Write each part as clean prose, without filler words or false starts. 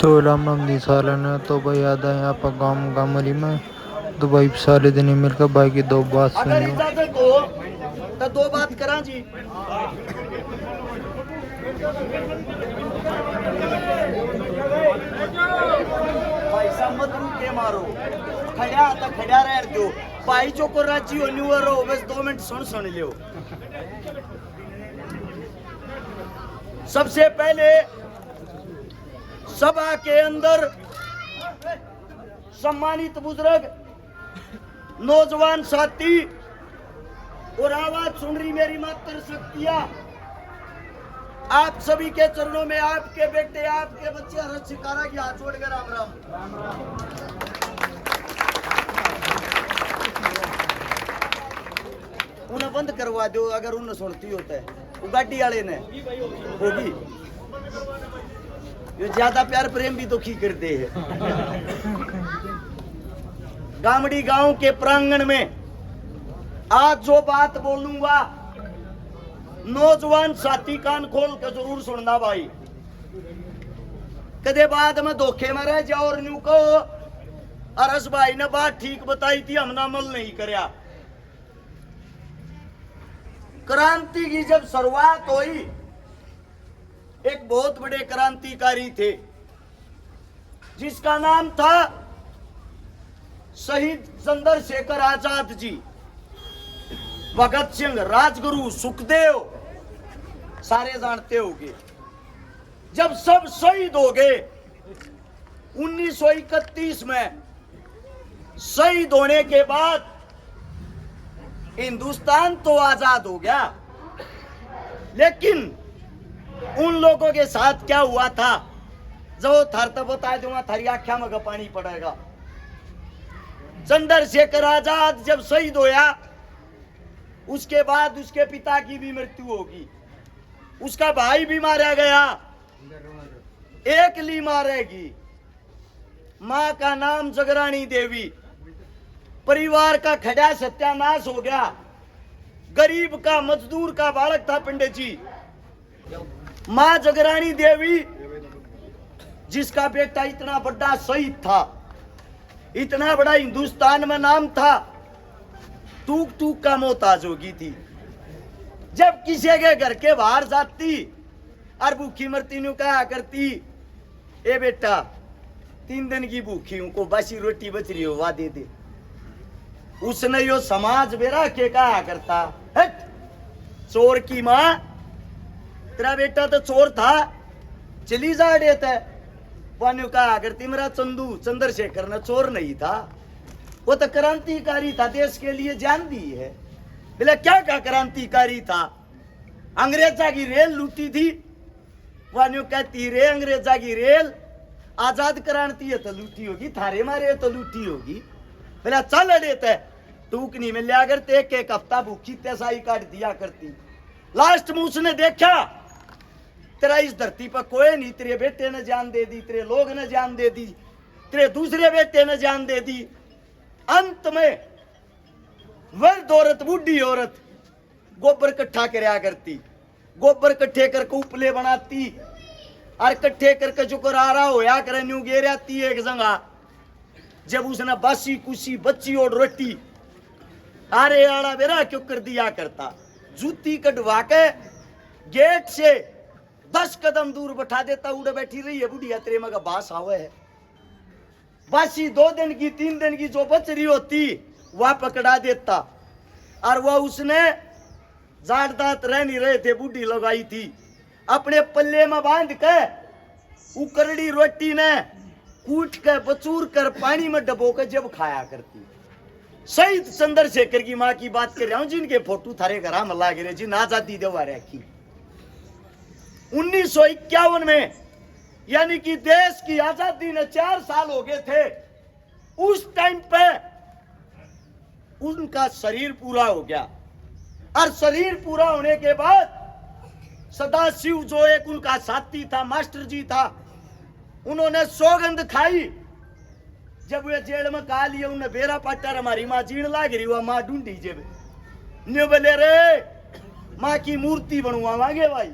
तो इलामा साले ने तो भाई याद है यहाँ पर गामरी में तो भाई सारे दिन मिलकर भाई की दो बात अगर सुनियो। इजाजत हो तो दो बात करा जी। भाई साहब मत के मारो, खड़ा तो खड़ा रह दो। भाई जो को राजी हो न्यू रहो, बस 2 मिनट सुन लियो। सबसे पहले सभा के अंदर सम्मानित बुजुर्ग, नौजवान साथी और आवाज सुन रही मेरी मातृ शक्तियां, आप सभी के चरणों में आपके बेटे, आपके बच्चे हरत शिकारा की हाथ जोड़ कर राम राम। उन्हें बंद करवा दो अगर उन्हें सुनती होता है। वो गाड़ी वाले ने होगी, ये ज्यादा प्यार प्रेम भी दुखी कर दे है। गामड़ी गांव के प्रांगण में आज जो बात बोलूंगा, नौजवान साथी कान खोल के जरूर सुनना भाई। कदे बाद में धोखे में रह जाओ और न्यू कहो अरस भाई ने बात ठीक बताई थी, हमने अमल नहीं करया। क्रांति की जब शुरुआत हुई, एक बहुत बड़े क्रांतिकारी थे जिसका नाम था शहीद चंद्रशेखर आजाद जी, भगत सिंह, राजगुरु, सुखदेव, सारे जानते होंगे। जब सब शहीद हो गए 1931 में, शहीद होने के बाद हिंदुस्तान तो आजाद हो गया, लेकिन उन लोगों के साथ क्या हुआ था जो थर तो बता दूंगा, थारी आख्या में पानी पड़ेगा। चंद्रशेखर आजाद जब शहीद होया, उसके बाद उसके पिता की भी मृत्यु होगी, उसका भाई भी मारा गया, एक ली मारेगी। मां का नाम जगरानी देवी, परिवार का खड़ा सत्यानाश हो गया। गरीब का, मजदूर का बालक था पंडित जी। मां जगरानी देवी जिसका बेटा इतना बड़ा शहीद था, इतना बड़ा हिंदुस्तान में नाम था, टूक टूक का मोहताज होगी थी। जब किसी के घर के बाहर जाती और भूखी मरती नु कहा करती, ए बेटा 3 दिन की भूखी हूं, को बासी रोटी बच रही हो वा दे दे। उसने यो समाज बेरा के कहा करता, हट चोर की मां, तेरा बेटा तो चोर था, चली जा देता। वान्यू कहा करती, मेरा चंदू चंद्रशेखर न चोर नहीं था, वो तो क्रांतिकारी था, देश के लिए जान दी है। बोले क्या क्या क्रांतिकारी था? अंग्रेजा की रेल लूटी थी। वान्यू कहती, रे अंग्रेजा की रेल आजाद क्रांति है तो लूटी होगी, थारे मारे तो लूटी होगी। बोला चल देते, टूकनी में लिया करते, एक हफ्ता भूखी तेसाई काट दिया करती। लास्ट में उसने देखा तेरा इस धरती पर कोई नहीं, तेरे बेटे ने जान दे दी, तेरे लोग ने जान दे दी, तेरे दूसरे बेटे ने जान दे दी। अंत में वृद्ध औरत, बूढ़ी औरत गोबर इकट्ठा करया करती, गोबर इकट्ठे करके उपले बनाती और इकट्ठे करके जो करारा होया करे न्यू गेर आती एक जगह। जब उसने बासी कुसी बच्ची और रोटी आरे आड़ा बेरा क्यों कर दिया करता, जूती कटवा के गेट से 10 कदम दूर बैठा देता, उड़े बैठी रही है बुढ़िया, तेरे मगा बास आवे है। बासी 2 दिन की 3 दिन की जो बच रही होती वह पकड़ा देता, और वह उसने जाट दांत रह नहीं रहे थे, बूढ़ी लगाई थी, अपने पल्ले में बांध के उकरड़ी रोटी ने कूट के बचूर कर पानी में डबो के जब खाया करती। शहीद चंद्रशेखर की मां की बात कर रहा हूं, जिनके फोटो थारे घर में लागे रहे, जिन आजादी देवा रखी। 1951 में, यानी कि देश की आजादी ने 4 साल हो गए थे, उस टाइम पे उनका शरीर पूरा हो गया। और शरीर पूरा होने के बाद सदाशिव जो एक उनका साथी था, मास्टर जी था, उन्होंने सौगंध खाई। जब वे जेल में कहा लिए उन्हें बेरा पाटा, हमारी माँ जीण लाग रही, वह माँ ढूंढी जब न्यू बोले रे माँ की मूर्ति बनवावांगे भाई।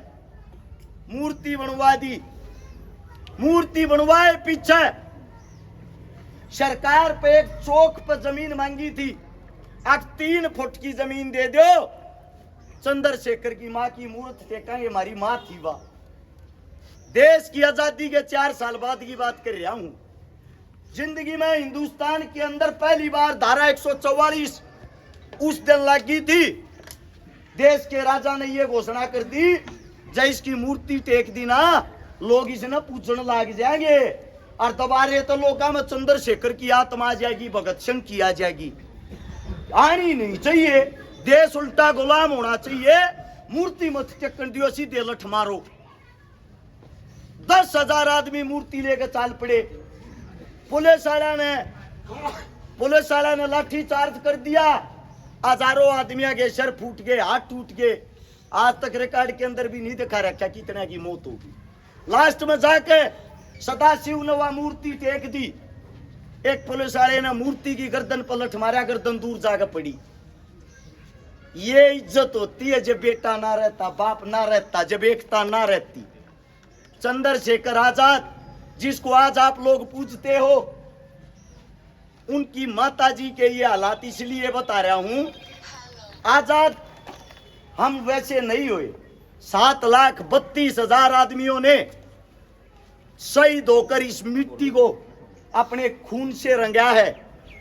मूर्ति बनवा दी मूर्ति बनवाए पीछे सरकार पे एक चौक पर जमीन मांगी थी, आज 3 फुट की जमीन दे दो, चंद्रशेखर की मां की मूर्त टेकेंगे, हमारी मां थी वह। देश की आजादी के 4 साल बाद की बात कर रहा हूं। जिंदगी में हिंदुस्तान के अंदर पहली बार धारा 144 उस दिन लगी थी। देश के राजा ने यह घोषणा कर दी, जब इसकी मूर्ति टेक दी ना, लोग इसे ना पूछने लग जाएंगे, और दोबारे तो लोगों में चंद्रशेखर की आत्मा आ जाएगी, भगत सिंह की आ जाएगी। आनी नहीं चाहिए, देश उल्टा गुलाम होना चाहिए। मूर्ति मत टेकन दियो, सीधे लठ मारो। 10,000 आदमी मूर्ति लेकर चाल पड़े। पुलिस वाला ने लाठी चार्ज कर दिया, हजारों आदमियों के सर फूट गए, हाथ टूट गए। आज तक रिकॉर्ड के अंदर भी नहीं दिखा रखा कितने की मौत होगी। लास्ट में जाके सदाशिव ने वह मूर्ति टेक दी। एक पुलिस वाले ने मूर्ति की गर्दन पर लठ मारा, गर्दन दूर जाकर पड़ी। ये इज्जत होती है जब बेटा ना रहता, बाप ना रहता, जब एकता ना रहती। चंद्रशेखर आजाद जिसको आज आप लोग पूजते हो, उनकी माता जी के ये हालात इसलिए बता रहा हूं। आजाद हम वैसे नहीं हुए। 7,32,000 आदमियों ने शहीद होकर इस मिट्टी को अपने खून से रंगा है।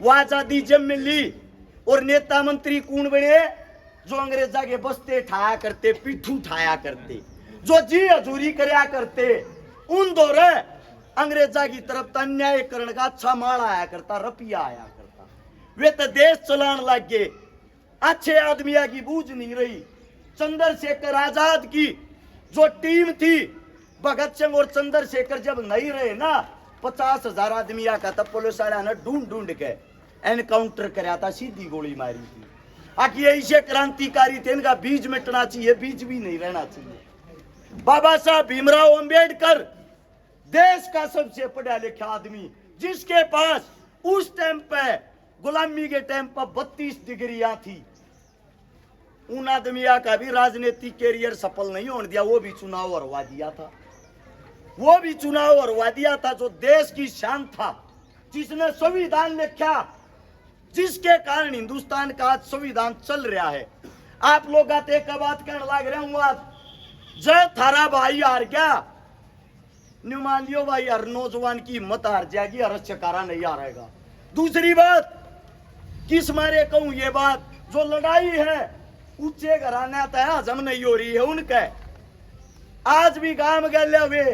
वो आजादी जब मिली और नेता मंत्री कौन बने, जो अंग्रेजा के बस्ते ठाया करते, पिट्ठू ठाया करते, जो जी हजूरी करया करते। उन दौरे अंग्रेजा की तरफ अन्याय करने का अच्छा माल आया करता, रुपया आया करता। वे तो देश चलान लग गए। अच्छे आदमिया की बूझ नहीं रही। चंद्रशेखर आजाद की जो टीम थी, भगत सिंह और चंद्रशेखर जब नहीं रहे ना, 50,000 आदमिया का तब पुलिस वाला ने ढूंढ ढूंढ के एनकाउंटर कराया था, सीधी गोली मारी थी। आखिर ऐसे क्रांतिकारी थे, इनका बीज मिटना चाहिए, बीज भी नहीं रहना चाहिए। बाबा साहब भीमराव अंबेडकर देश का सबसे पढ़ा लिखा आदमी, जिसके पास उस टाइम पे गुलामी के टाइम पर 32 डिग्रियां थी। उन आदमिया का भी राजनीतिक कैरियर सफल नहीं होने दिया, वो भी चुनाव हरवा दिया था। वो भी चुनाव हरवा दिया था। जो देश की शान था, जिसने संविधान लिखा, जिसके कारण हिंदुस्तान का आज संविधान चल रहा है। आप लोग आते एक बात कहने लग रहे हूं, आज जय थारा भाई हार गया, मान लियो भाई हर नौजवान की हिम्मत हार जाएगी, हर चकारा नहीं हारेगा। दूसरी बात, किस मारे कहूं ये बात, जो लड़ाई है ऊंचे घराने आता है, हजम नहीं हो रही है उनके। आज भी गांव गए हुए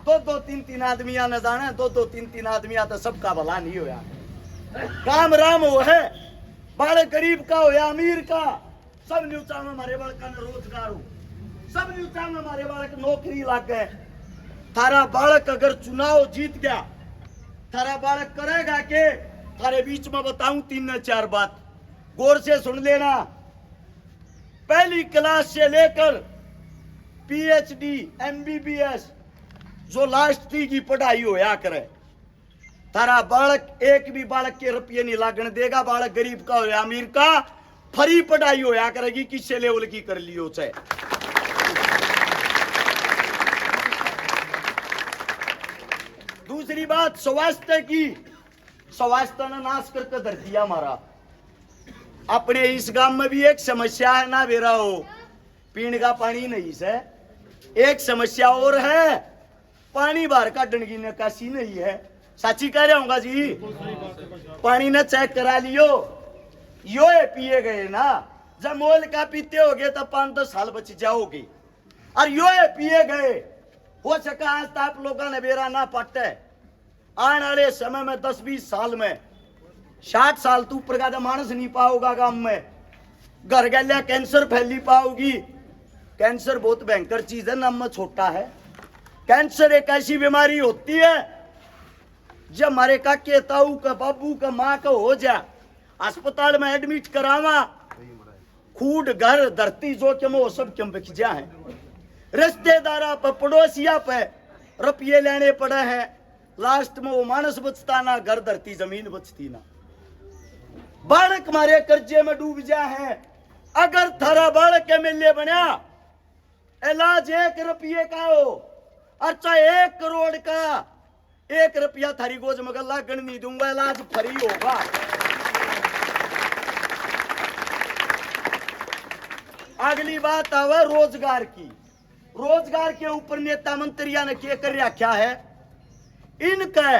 2-3 आदमिया न जाने, 2-3 आदमिया तो सबका भला नहीं होया। काम राम हो है, बाल गरीब का हो या अमीर का, सब न्यूचा में हमारे बालक का रोजगार हो, सब न्यूचा में हमारे बालक नौकरी लग गए। थारा बालक अगर चुनाव जीत गया, थारा बालक करेगा के, थारे बीच में बताऊं 3-4 बात, गौर से सुन लेना। पहली क्लास से लेकर PhD MBBS जो लास्ट की पढ़ाई होया करे, थारा बालक एक भी बालक के रुपये नहीं लागने देगा। बालक गरीब का हो या अमीर का, फ्री पढ़ाई होया करेगी, किससे लेवल की कर लियो चाहे। दूसरी बात स्वास्थ्य की, स्वास्थ्य ने नाश करके धर दिया हमारा। अपने इस गांव में भी एक समस्या है ना बेरा हो, पीने का पानी नहीं से। एक समस्या और है, पानी बाहर का डंगी निकासी नहीं है। साची कह रहा हूँ जी, पानी ने चेक करा लियो, यो पिए गए ना, जब मोल का पीते हो गए तो 5-10 साल बच जाओगे, और यो पिए गए। हो सका आज तो आप लोगों ने बेरा ना पट्टे, आने वाले समय में 10-20 साल में 60 साल तू ऊपर का मानस नहीं पाओगा गांव में। घर गलिया कैंसर फैली पाओगी। कैंसर बहुत भयंकर चीज है, नाम में छोटा है। कैंसर एक ऐसी बीमारी होती है, जब हमारे काके ताऊ का बाबू का माँ का हो जा, अस्पताल में एडमिट करावा, खूड घर धरती जो के वो सब क्यों बिक जा है। रिश्तेदारा पर पड़ोसिया पे रुपये लेने पड़े हैं, लास्ट में वो मानस बचता ना, घर धरती जमीन बचती ना। बालक मारे कर्जे में डूब जा है। अगर थारा बालक के मिले बना, इलाज 1 रुपये का हो, अच्छा 1 करोड़ का 1 रुपया थारी गोज मगर लागण नहीं दूंगा, इलाज फ्री होगा। अगली बात आवे रोजगार की। रोजगार के ऊपर नेता मंत्रिया ने क्या कर रखा है, इनका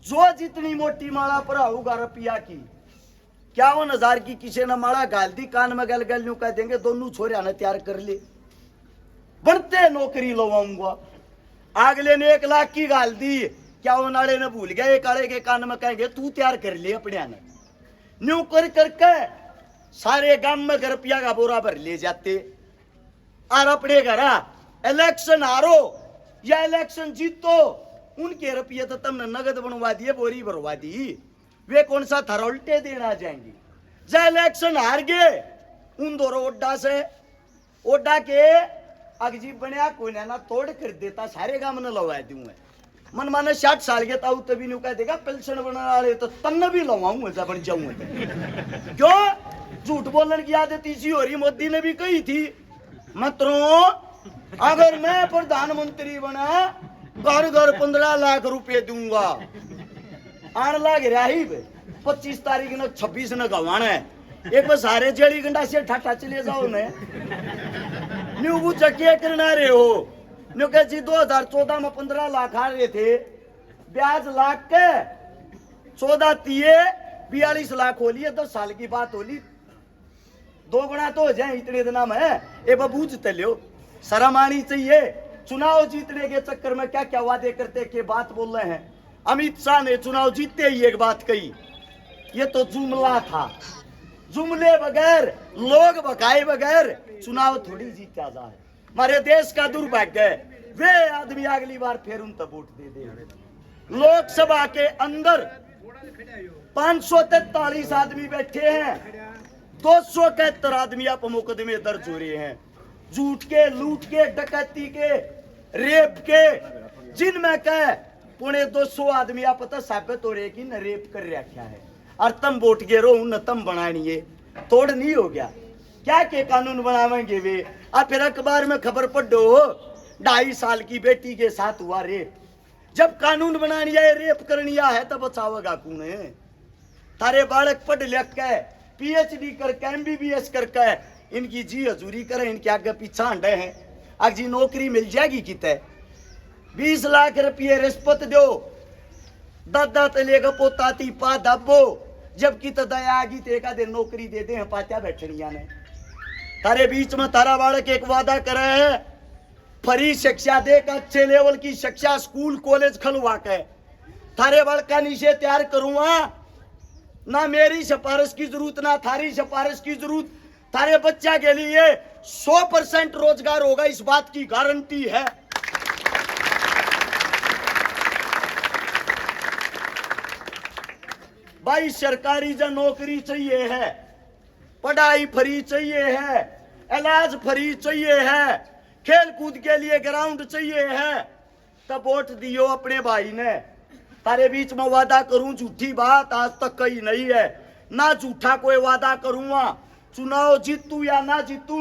जो जितनी मोटी माला पर होगा रुपया की 51,000 की किसी ने माला गाल दी, कान में गल गल यूं कह देंगे दोनों छोरिया ने तैयार कर ले, बढ़ते नौकरी लवाऊंगा। अगले ने 1 लाख की गाल दी, क्या वो नाले ने भूल गया, एक आड़े के कान में कहेंगे तू तैयार कर ले अपने ने। न्यू कर करके सारे गांव में रुपया का बोरा भर ले जाते और अपने घर इलेक्शन हारो या इलेक्शन जीतो, उनके रुपये तो तुमने नगद बनवा दिए, बोरी भरवा दी, वे कौन सा थारा उल्टे देना जाएंगे। जब इलेक्शन हार गए उन दोनों ओड्डा से ओड्डा के अगजीब बनया कोई ना तोड़ कर देता, सारे गांव में लवा दूंगा। मन माने 60 साल के ताऊ तभी नु कह देगा पेंशन बना वाले तो तन्न भी लवाऊंगा जब बन जाऊंगा। क्यों झूठ बोलने की आदत इसी हो रही। मोदी ने भी कही थी मित्रों अगर मैं प्रधानमंत्री बना घर घर 15 लाख रुपए दूंगा। आने लग रहा ही 25 तारीख ने 26 ने गवाना है, एक बार सारे जड़ी गंडा से ठाठा चले जाओ ने न्यू वो चकिया करना रहे हो। न्यू कह जी 2014 में 15 लाख आ रहे थे, ब्याज लाख के 14 तिये 42 लाख हो लिए, 10 साल की बात होली, 2 गुना तो हो जाए इतने दिन में। ए बबूझते लियो, शर्म आनी चाहिए। चुनाव जीतने के चक्कर में क्या क्या वादे करते के बात बोल रहे हैं। अमित शाह ने चुनाव जीतते ही एक बात कही, ये तो जुमला था, जुमले बगैर लोग भगाए बगैर चुनाव थोड़ी जीता जाए। हमारे देश का दुर्भाग्य है वे आदमी अगली बार फिर उन तक वोट दे दे। लोकसभा के अंदर 543 आदमी बैठे हैं, 271 आदमी आप मुकदमे दर्ज हो रहे हैं, झूठ के, लूट के, डकैती के, रेप के, जिनमें कह 250 आदमी आप पता साबित हो रहे कि न रेप कर रखा है और तुम वोट गे रो न तुम बनानी तोड़ नहीं हो गया। क्या के कानून बनावेंगे वे। अब फिर अखबार में खबर पढ़ो 2.5 साल की बेटी के साथ हुआ रेप। जब कानून बनानी है रेप करनी है तब बचावेगा कौन है। थारे बालक पढ़ लिख के PhD करके MBBS करके इनकी जी हजूरी करें, इनके आगे पीछा हंडे हैं। आज जी नौकरी मिल जाएगी कितने 20 लाख रुपये रिश्वत दो, दादा तलेगा पोताती पा दबो, जबकि तो दया आगी तेगा दे नौकरी दे दे पात्या बैठनिया ने। तारे बीच में तारा बालक एक वादा करे है फ्री शिक्षा दे का, अच्छे लेवल की शिक्षा स्कूल कॉलेज खुलवा के थारे बालक का नीचे तैयार करूंगा। ना मेरी सिफारिश की जरूरत ना थारी सिफारिश की जरूरत, थारे बच्चा के लिए 100% रोजगार होगा, इस बात की गारंटी है। भाई सरकारी जो नौकरी चाहिए है, पढ़ाई फ्री चाहिए है, इलाज फ्री चाहिए है, खेल कूद के लिए ग्राउंड चाहिए है, तब वोट दियो अपने भाई ने। तारे बीच में वादा करूं झूठी बात आज तक कही नहीं है, ना झूठा कोई वादा करूंगा। चुनाव जीतू या ना जीतू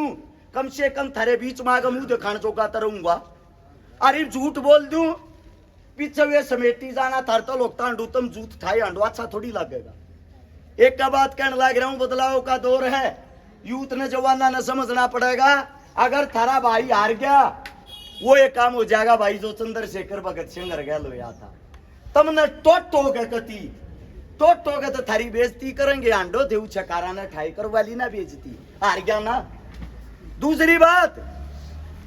कम से कम थारे बीच में आगे मुंह दिखाने जोगा रहूंगा। अरे झूठ बोल दूं पीछे वे समेटी जाना थार तो लोग तांडू तुम जूत थाई हांडो अच्छा थोड़ी लगेगा। एक का बात कहने लग रहा हूं, बदलाव का दौर है, यूथ ने जवाना ने समझना पड़ेगा। अगर थारा भाई हार गया वो एक काम हो जाएगा भाई जो चंद्रशेखर भगत सिंह हर गया लोया था, तुमने टोटो के कती टोटो के तो थारी बेइज्जती करेंगे। हांडो देव छकारा ने ठाई कर वाली ना बेइज्जती, हार गया ना। दूसरी बात,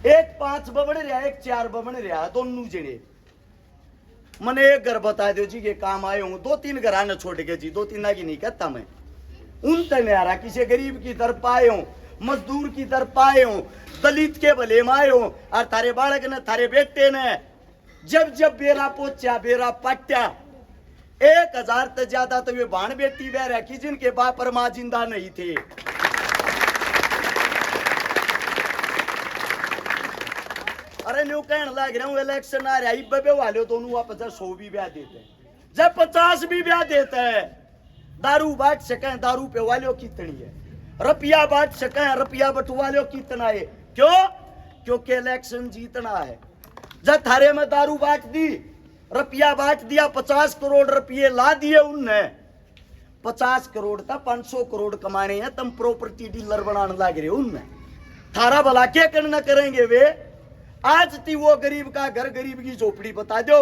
एक 5 बबन रहा एक 4 बबन रहा, दोनों जने मने एक घर बता दो जी के काम आए हूं, 2-3 घर आने छोड़ के जी 2-3 की नहीं कहता मैं, उन तक नहीं आ रहा। किसी गरीब की तरफ आए हूं, मजदूर की तरफ आए हूं, दलित के भले में आए हूं। और थारे बालक ने थारे बेटे ने जब जब बेरा पोचा बेरा पाट्या 1000 से ज्यादा तो वे बाण बेटी वे रखी जिनके बाप और मां जिंदा नहीं थे। अरे न्यू कहने लग रहा हूं इलेक्शन आ रहा है बबे वाले दोनों आप 100 भी ब्याह देते हैं, जब 50 भी ब्याह देते हैं। दारू बांट सके दारू पे वाले कितनी है, रुपया बांट सके रुपया बटवा लो कितना है। क्यों? क्योंकि इलेक्शन जीतना है। जब थारे में दारू बांट दी, रुपया बांट दिया, 50 करोड़ रुपये ला दिए उनने, 50 करोड़ था 500 करोड़ कमाने हैं, तुम प्रॉपर्टी डीलर बनाने लग रहे हो उनमें। थारा भला क्या करना करेंगे वे? आज थी वो गरीब का घर, गरीब की झोपड़ी बता दो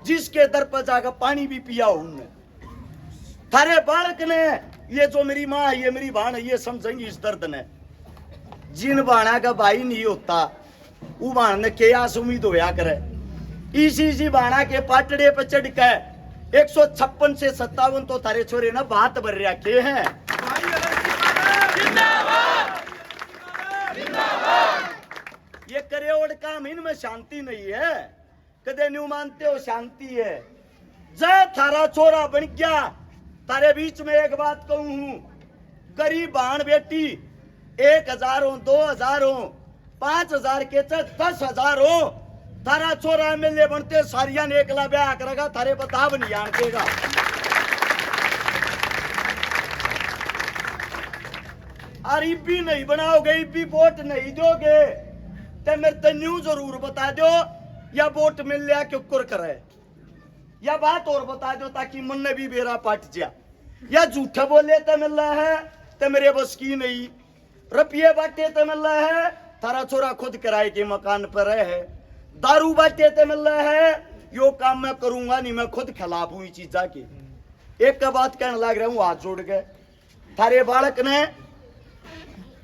जिसके दर पर जाकर पानी भी पिया उनने। थारे बालक ने, ये जो मेरी माँ है, ये मेरी बहन है, ये समझेंगी इस दर्द ने। जिन बाणा का भाई नहीं होता वो बाण ने केयास उम्मीद होया करे। इसी बाणा के पाटड़े पे चढ़ के 156 से 57 तो थारे छोरे ना बात भर रखे हैं। ये करेवड़ काम इनमें शांति नहीं है, कदे न्यू मानते हो शांति है। जय थारा छोरा बन गया। तारे बीच में एक बात कहूं हूं, गरीब बाण बेटी 1000 हो, 2000 हो, 5000 के 10,000 हो, थारा छोरा एमएलए बनते सारिया ने एकला ब्याह करेगा, थारे बताब नहीं आन देगा। और इब्बी नहीं बनाओगे, इब्बी वोट नहीं दोगे तो मेरे तो न्यू जरूर बता दो, या वोट मिल लिया क्यों कुर करे, या बात और बता दो ताकि मन ने भी बेरा पाट जा। या झूठा बोले तो मिल रहा है तो मेरे बस की नहीं, रुपये बांटे तो मिल रहा है, थारा छोरा खुद किराए के मकान पर है, दारू बांटे तो मिल रहा है, यो काम मैं करूंगा नहीं, मैं खुद खिलाफ हूं चीजा की। एक का बात कहने लग रहा हूं, हाथ जोड़ के, थारे बालक ने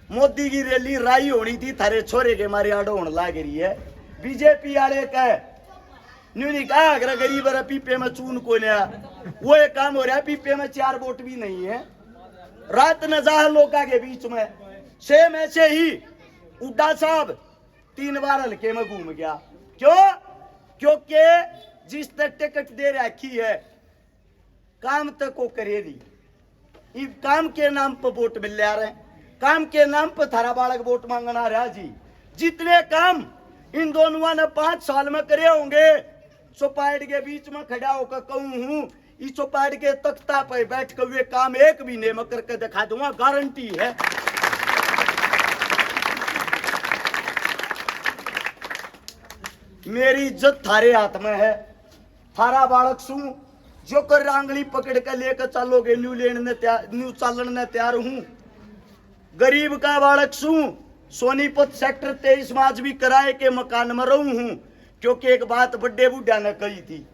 मोदी की रैली राई होनी थी, थारे छोरे के मारे आड़ो होने लग रही है। बीजेपी वाले का न्यूनी कहा अगर गरीब पीपे में चून को नया, वो एक काम हो रहा है, पीपे में 4 वोट भी नहीं है। रात नजाह लोका के बीच में सेम ऐसे ही उड्डा साहब 3 बार हल्के में घूम गया। क्यों? क्योंकि जिस तक टिकट दे रखी है काम तक को करे दी, काम के नाम पर वोट मिल रहे, काम के नाम पर थारा बालक वोट मांगना रहा जी। जितने काम इन दोनों ने 5 साल में करे होंगे, चौपाट के बीच में खड़ा होकर कहूं हूं, इस चौपाट के तख्ता पर बैठ कर वे काम एक भी नहीं मैं करके दिखा दूंगा, गारंटी है। मेरी इज्जत थारे हाथ में है, थारा बालक सू जो कर आंगली पकड़ कर लेकर चलोगे, न्यू चालन ने तैयार हूं। गरीब का बालक सू, सोनीपत सेक्टर 23 में आज भी किराए के मकान में रहूं हूं, क्योंकि एक बात बड्डे बुढ़ा ने कही थी,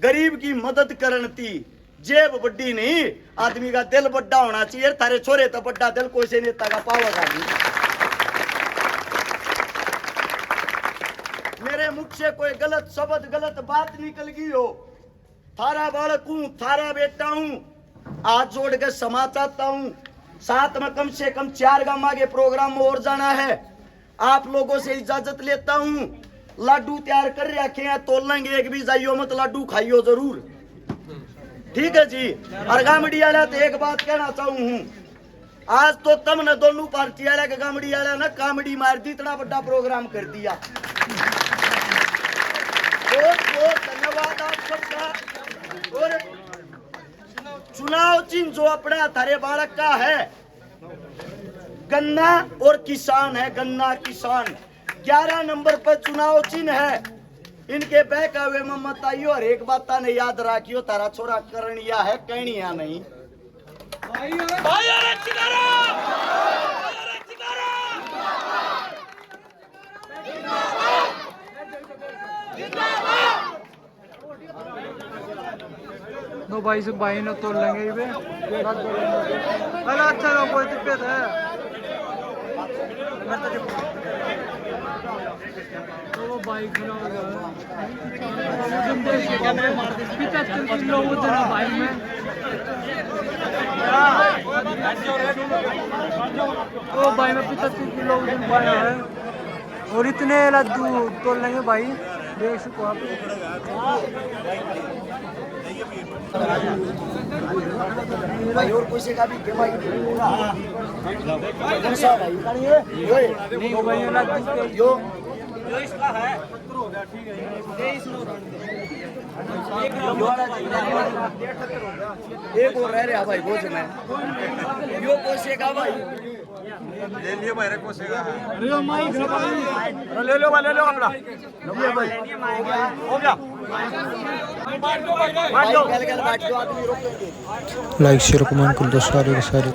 गरीब की मदद करनी थी, जेब बड्डी नहीं, आदमी का दिल बड्डा होना चाहिए। थारे छोरे तो बड्डा दिल कोई से नेता का पावेगा नहीं। मेरे मुख से कोई गलत शब्द, गलत बात निकल गई हो, थारा बालक हूं, थारा बेटा हूं, हाथ जोड़ के क्षमा चाहता हूं। साथ में कम से कम 4 गामा के प्रोग्राम में और जाना है, आप लोगों से इजाजत लेता हूं। लाडू तैयार कर रखे हैं, तोल लेंगे, एक भी जाइयो मत, लाडू खाइयो जरूर, ठीक है जी। और गामड़ी वाला तो एक बात कहना चाहूं हूं, आज तो तुमने दोनों पार्टी वाला के गामड़ी वाला ना कामड़ी मार दी, इतना बड़ा प्रोग्राम कर दिया। बहुत बहुत धन्यवाद आप सबका। और चुनाव चिन्ह जो अपना थारे बालक का है, गन्ना और किसान है, गन्ना किसान। 11 नंबर पर चुनाव चिन्ह है, इनके बहकावे में मत आइयो। और एक बात ने याद रखियो, तारा छोरा करणिया है, कहनिया नहीं। दो भाई से भाई ने तोड़ लेंगे ये अच्छा ना कोई दिक्कत है। तो बाइक खड़ा हो गया 75 किलो वजन है बाइक में। तो भाई में 75 किलो वजन पाया है, और इतने लड्डू तोड़ लेंगे भाई, देख सको आप। भाई और कोई से का भी भाई नहीं भाई लड्डू यो इसका है एक और रह रहा भाई भोजन है, यो कोई से का भाई ले लियो भाई रखो सेगा अरे माई ले लो अपना ये भाई हो गया बैठ दो आदमी रोकेंगे लाइक शेयर कमेंट कर दो सारे के सारे।